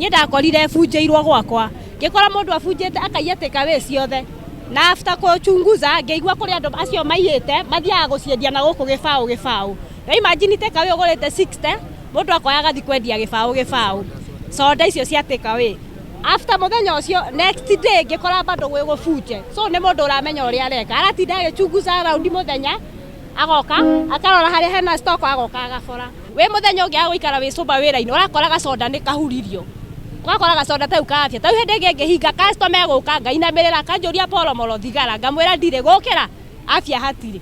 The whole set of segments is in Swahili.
nie ndakorire bunjĩirwo gwakwa ngĩkora mundu abunjĩte akaiya takeaway ciothe na after kuchunguza ngeigua kuri andu acio maiyĩte mathiaga gũciendia na gũkũ gĩbaũ na imagine takeaway ũgũrĩte 60 mundu akoya gathi kwendia gĩbaũ soda icio cia takeaway after muthenya ucio next day ngĩkora bado gwĩ gũbunje so nĩ mundu ũramenya ũrĩa areka aratinda agĩchunguza round muthenya agoka akarora harĩa hena stock agoka agabora we muthenya ũngĩ agũikara wĩ soba wĩra-inĩ ũrakora gacoda nĩ kahuririo wakora gacoda tau kafia tau hĩndĩ ĩngĩ ngĩhinga customer gũka ngainamĩrĩra kanjũria polomolo thigara ngamwĩra ndirĩ gũkĩra afia hatirĩ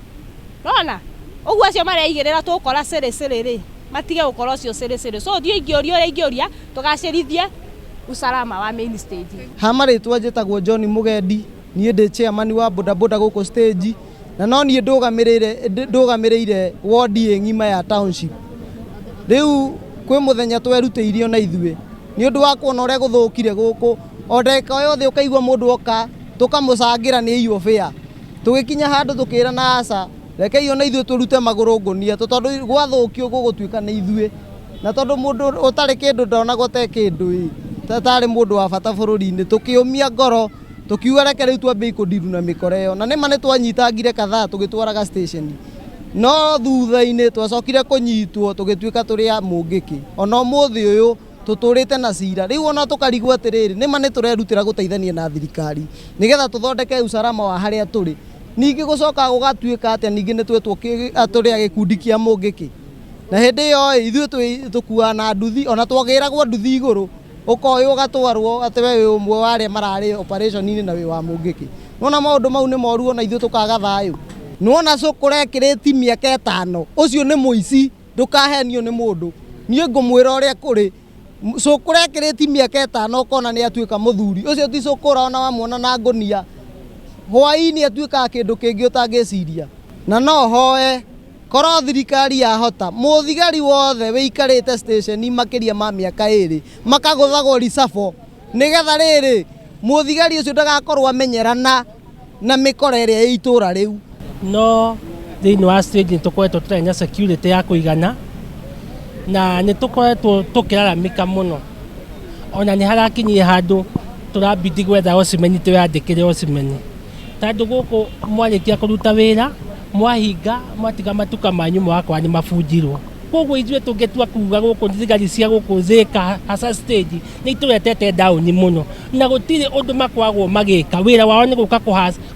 rona ũguo acio mareigĩrĩra tũkora cĩrĩ rĩ matige gũkorwo cio cĩrĩ so thiĩ ingĩũria tũgacĩrithie usalama wa main stage hamarĩtwa njĩtagwo John Mugendi niĩ ndĩ chairman wa bodaboda gũkũ stage na no niĩ ndũgamĩrĩire ward ng'ima ya township rĩu kwĩ mũthenya twerutĩirio na ithuĩ nĩ ũndũ wa kuona ũrĩa gũthũkire gũkũ o ndagĩka yothe ũkaigua mũndũ oka tũkamũcangĩra nĩ iyo fare tũgĩkinya handũ tũkĩra na aca reke iyo na ithuĩ tũrute magũrũ ngonia tondũ gwathũkio gũgũtuĩka nĩ ithuĩ na tondũ mũndũ ũtarĩ kĩndũ ndonagwo te kĩndũ tatarĩ mũndũ wa bata bũrũri-inĩ tũkĩũmia ngoro tukiuga reke rĩu twambe ikũndiru na mĩkora ĩyo na nĩma nĩ twanyitangire kadhaa tũgĩtwaraga station no thutha-inĩ twacokire kũnyitwo tũgĩtuĩka tũrĩ a mũngĩki ona ũmũthĩ ũyũ tũtũrĩte na cira rĩu ona tũkarigwo atĩrĩrĩ nĩma nĩ tũrerutĩra gũteithania na thirikari nĩgetha tũthondeke usalama wa harĩa tũrĩ ningĩ gũcoka gũgatuĩka atĩ ningĩ nĩ twetwo tũrĩ a gĩkundi kĩa mũngĩki na hĩndĩ ĩyo ithuĩ tũkuaga na nduthi ona twagĩragwo nduthi igũrũ ukoyo gatwarwo ati we umwe wale mararĩ operation-inĩ na we wa mũngĩki nona maũndũ mau nĩ moru ona ithuĩ tũkaga thayũ nona cukũre kĩrĩti mĩaka 5 ũcio nĩ mũici ndũkahenio nĩ mũndũ niĩ ngũmwĩra ũrĩa kũrĩ cukũre kĩrĩti mĩaka 5 ũkona nĩ atuĩka mũthuri ũcio ti cukũra ona wamwona na ngũnia hwaĩ-inĩ atuĩkaga kĩndũ kĩngĩ ũtangĩciria na no hoe korwo thirikari yahota mũthigari wothe wĩikarĩte station makĩria ma mĩaka 2 makagũthagwo risafo nĩgetha rĩrĩ mũthigari ũcio ndagakorwo amenyerana na mĩkora ĩrĩa ĩ itũra rĩu no thĩinĩ wa stage nĩtũkoretwo tũtarĩ na security ya kũigana na nĩtũkoretwo tũkĩraramĩka mũno ona nĩ harakinyire handũ tũrabidi gwetha ocimeni twĩyandĩkĩre ocimeni tondũ gũkũ mwarĩkia kũruta wĩra mwahinga mwatiga matuka manyu mwakwa nĩ mabunjirwo koguo ithuĩ tũngĩtua kuga gũkũ thigari cia gũkũ Thika hasa stage nĩ itũretete down mũno na gũtirĩ ũndũ makwagwo magĩka wĩra wao nĩ gũka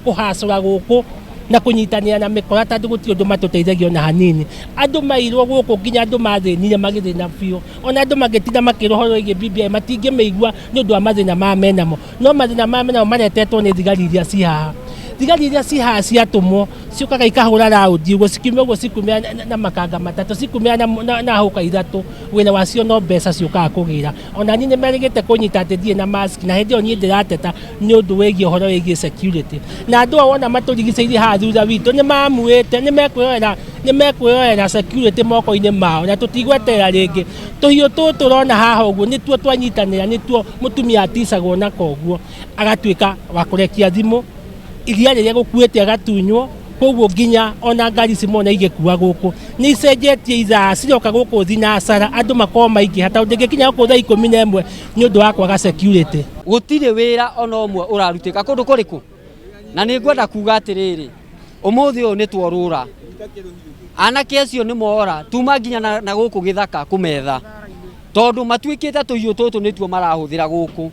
kũhacũra gũkũ na kũnyitanĩra na mĩkora tondũ gũtirĩ ũndũ matũteithagia ona hanini andũ mairwo gũkũ nginya andũ mathĩnire magĩthĩna biũ ona andũ magĩtinda makĩrohorwo igi BBI matingĩmĩigua nĩ ũndũ wa mathĩna ma menamo no mathĩna ma menamo maretetwo nĩ thigari iria ci haha thigari iria ci haha ciatũmwo ciũkaga ikahũra raundi ũguo cikiumia ũguo cikumia na makanga matatũ cikumia na hũka ithatũ wĩra wacio no mbeca ciũkaga kũgĩra ona niĩ nĩmerĩgĩte kũnyita atĩ ndirĩ na mask na hĩndĩ ĩyo niĩ ndĩrateta nĩ ũndũ wĩgiĩ ũhoro wĩgiĩ security na andũ wona matũrigicĩirie haha thutha witũ nĩmamuĩte nĩmekwĩyoera security moko-inĩ mao na tũtigweterera rĩngĩ tũhiũ tũtũ tũrona haha ũguo nĩtuo twanyitanĩra nĩtuo mũtumia aticagwo na koguo agatuĩka wa kũrekia thimũ iria rĩrĩa gũkuĩte agatunywo koguo nginya ona ngari cimona igĩkua gũkũ nĩ icenjetie ithaa ciroka gũkũ thinacara andũ makorwo maingĩha tondũ ndĩngĩkinya gũkũ thaa 11 nĩ ũndũ wa kwaga security gũtirĩ wĩra ona ũmwe ũrarutĩka kũndũ kũrĩkũ na nĩ ngwenda kuga atĩrĩrĩ ũmũthĩ ũyũ nĩ tworũra anake acio nĩ mora tuma nginya na gũkũ gĩthaka kũmetha tondũ matuĩkĩte tũhiũ tũtũ nĩtuo marahũthĩra gũkũ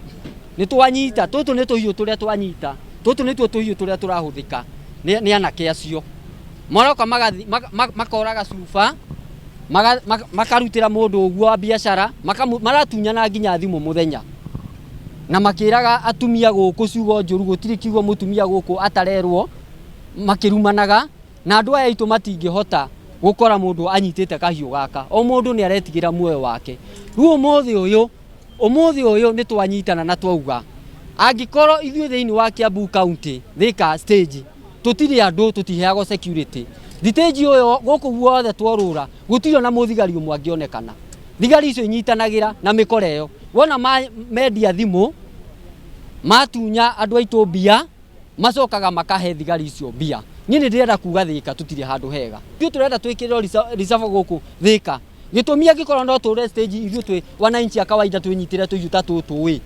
nĩ twanyita tũtũ nĩ tũhiũ tũrĩa twanyita tũtũ nĩtuo tũhiũ tũrĩa tũrahũthĩka nĩ anake acio maroka makoraga cuba makarutĩra mũndũ ũguo wa biacara maratunyana nginya thimũ mũthenya na makĩraga atumia gũkũ ciugo njũru gũtirĩ kiugo mũtumia gũkũ atarerwo makĩrumanaga na andũ aya aitũ matingĩhota gũkora mũndũ anyitĩte kahiũ gaka o mũndũ nĩ aretigĩra muoyo wake rĩu ũmũthĩ ũyũ nĩ twanyitana na twauga angĩkorwo ithuĩ thĩinĩ wa Kiambu County Thika stage tũtirĩ andũ tũtiheagwo security thitĩji ũyũ gũkũ guothe tworũra gũtirĩ na mũthigari ũmwe angĩonekana thigari icio inyitanagĩra na mĩkora ĩyo wona mendia thimũ matunya andũ aitũ mbia macokaga makahe thigari icio mbia niĩ nĩ ndĩrenda kuga Thika tũtirĩ handũ hega ithuĩ tũrenda twĩkĩrwo reserve gũkũ Thika Gitumia gikoro no tore stage ithu twi wananchi a kawaida twinyitire tuyu tatu tuwi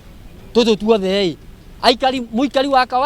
tutu tuothe AIKARI muikari wa kawaida